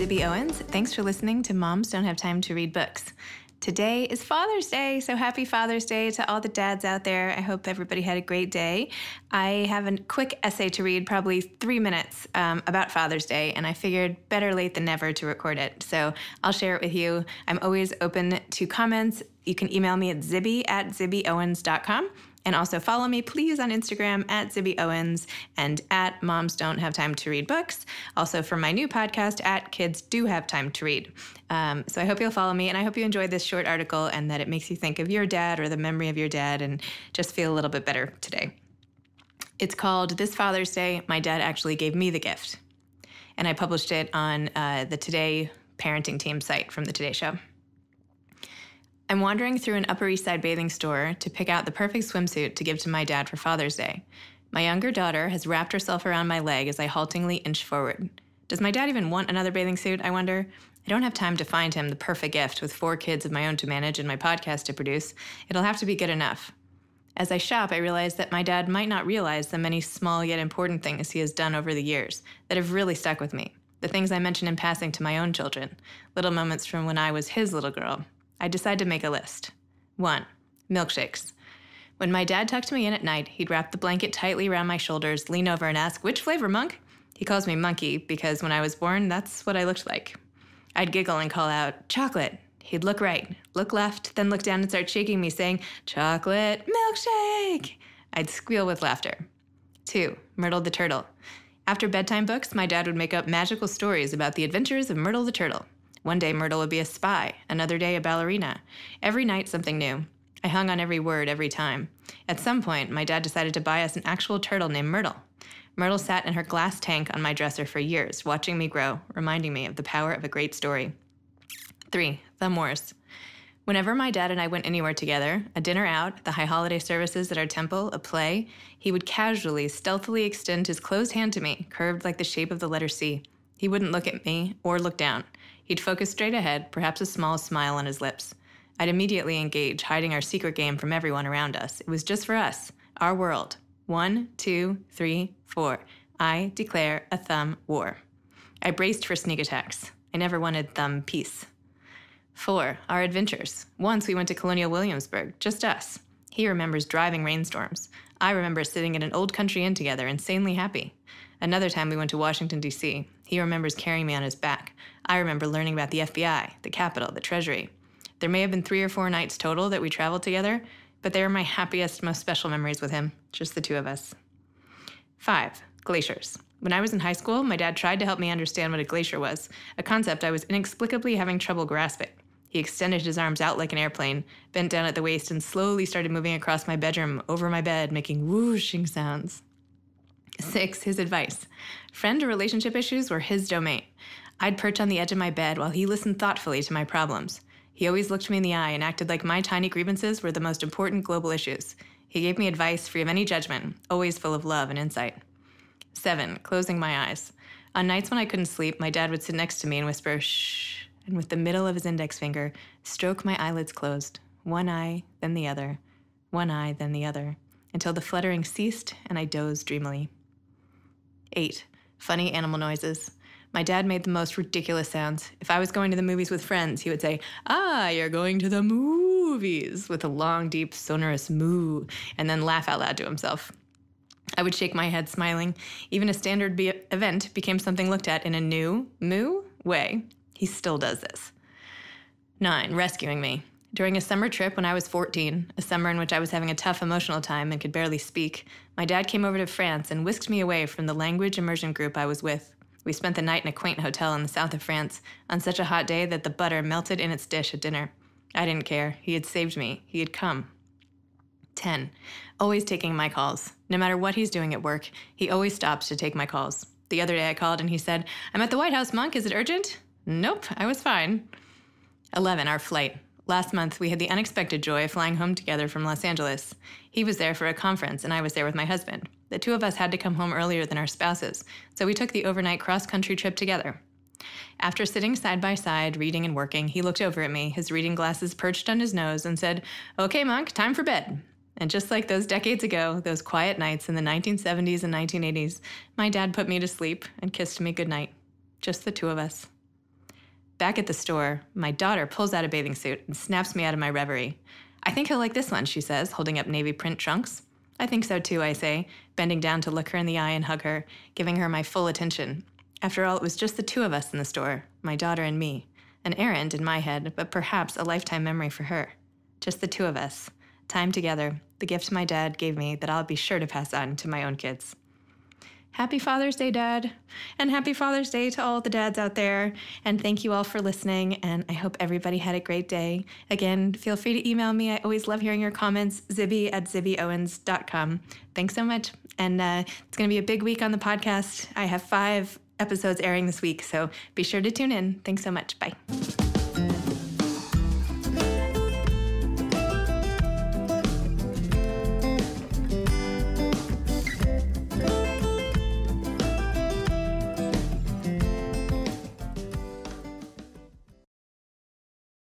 Zibby Owens. Thanks for listening to Moms Don't Have Time to Read Books. Today is Father's Day, so happy Father's Day to all the dads out there. I hope everybody had a great day. I have a quick essay to read, probably 3 minutes, about Father's Day, and I figured better late than never to record it. So I'll share it with you. I'm always open to comments. You can email me at zibby@zibbyowens.com. And also follow me, please, on Instagram at Zibby Owens and at Moms Don't Have Time to Read Books. Also for my new podcast at Kids Do Have Time to Read. So I hope you'll follow me, and I hope you enjoyed this short article and that it makes you think of your dad or the memory of your dad and just feel a little bit better today. It's called This Father's Day, My Dad Actually Gave Me the Gift. And I published it on the Today parenting team site from the Today Show. I'm wandering through an Upper East Side bathing store to pick out the perfect swimsuit to give to my dad for Father's Day. My younger daughter has wrapped herself around my leg as I haltingly inch forward. Does my dad even want another bathing suit, I wonder? I don't have time to find him the perfect gift with 4 kids of my own to manage and my podcast to produce. It'll have to be good enough. As I shop, I realize that my dad might not realize the many small yet important things he has done over the years that have really stuck with me. The things I mention in passing to my own children. Little moments from when I was his little girl. I decide to make a list. 1. Milkshakes. When my dad tucked me in at night, he'd wrap the blanket tightly around my shoulders, lean over and ask, "Which flavor, Monk?" He calls me Monkey because when I was born, that's what I looked like. I'd giggle and call out, "Chocolate." He'd look right, look left, then look down and start shaking me, saying, "Chocolate milkshake." I'd squeal with laughter. 2. Myrtle the Turtle. After bedtime books, my dad would make up magical stories about the adventures of Myrtle the Turtle. One day, Myrtle would be a spy. Another day, a ballerina. Every night, something new. I hung on every word every time. At some point, my dad decided to buy us an actual turtle named Myrtle. Myrtle sat in her glass tank on my dresser for years, watching me grow, reminding me of the power of a great story. 3. Thumb Wars. Whenever my dad and I went anywhere together, a dinner out, the high holiday services at our temple, a play, he would casually, stealthily extend his closed hand to me, curved like the shape of the letter C. He wouldn't look at me or look down. He'd focus straight ahead, perhaps a small smile on his lips. I'd immediately engage, hiding our secret game from everyone around us. It was just for us, our world. 1, 2, 3, 4. I declare a thumb war. I braced for sneak attacks. I never wanted thumb peace. 4. Our adventures. Once we went to Colonial Williamsburg, just us. He remembers driving rainstorms. I remember sitting in an old country inn together, insanely happy. Another time we went to Washington, D.C. He remembers carrying me on his back. I remember learning about the FBI, the Capitol, the Treasury. There may have been 3 or 4 nights total that we traveled together, but they were my happiest, most special memories with him, just the 2 of us. 5. Glaciers. When I was in high school, my dad tried to help me understand what a glacier was, a concept I was inexplicably having trouble grasping. He extended his arms out like an airplane, bent down at the waist, and slowly started moving across my bedroom, over my bed, making whooshing sounds. 6. His advice. Friend or relationship issues were his domain. I'd perch on the edge of my bed while he listened thoughtfully to my problems. He always looked me in the eye and acted like my tiny grievances were the most important global issues. He gave me advice free of any judgment, always full of love and insight. 7. Closing my eyes. On nights when I couldn't sleep, my dad would sit next to me and whisper, "Shh," and with the middle of his index finger, stroke my eyelids closed. One eye, then the other. One eye, then the other, until the fluttering ceased and I dozed dreamily. 8. Funny animal noises. My dad made the most ridiculous sounds. If I was going to the movies with friends, he would say, "Ah, you're going to the movies," with a long, deep, sonorous moo, and then laugh out loud to himself. I would shake my head, smiling. Even a standard event became something looked at in a new, moo way. He still does this. 9. Rescuing me. During a summer trip when I was 14, a summer in which I was having a tough emotional time and could barely speak, my dad came over to France and whisked me away from the language immersion group I was with. We spent the night in a quaint hotel in the south of France on such a hot day that the butter melted in its dish at dinner. I didn't care. He had saved me. He had come. 10. Always taking my calls. No matter what he's doing at work, he always stops to take my calls. The other day I called and he said, "I'm at the White House, Monk. Is it urgent?" Nope, I was fine. 11. Our flight. Last month, we had the unexpected joy of flying home together from Los Angeles. He was there for a conference, and I was there with my husband. The 2 of us had to come home earlier than our spouses, so we took the overnight cross-country trip together. After sitting side by side, reading and working, he looked over at me, his reading glasses perched on his nose, and said, "Okay, Monk, time for bed." And just like those decades ago, those quiet nights in the 1970s and 1980s, my dad put me to sleep and kissed me goodnight. Just the 2 of us. Back at the store, my daughter pulls out a bathing suit and snaps me out of my reverie. I think he'll like this one, she says, holding up navy print trunks. I think so too, I say, bending down to look her in the eye and hug her, giving her my full attention. After all, it was just the two of us in the store, my daughter and me. An errand in my head, but perhaps a lifetime memory for her. Just the two of us. Time together, the gift my dad gave me that I'll be sure to pass on to my own kids. Happy Father's Day, Dad. And happy Father's Day to all the dads out there. And thank you all for listening. And I hope everybody had a great day. Again, feel free to email me. I always love hearing your comments. Zibby@zibbyowens.com. Thanks so much. And it's going to be a big week on the podcast. I have 5 episodes airing this week, so be sure to tune in. Thanks so much. Bye.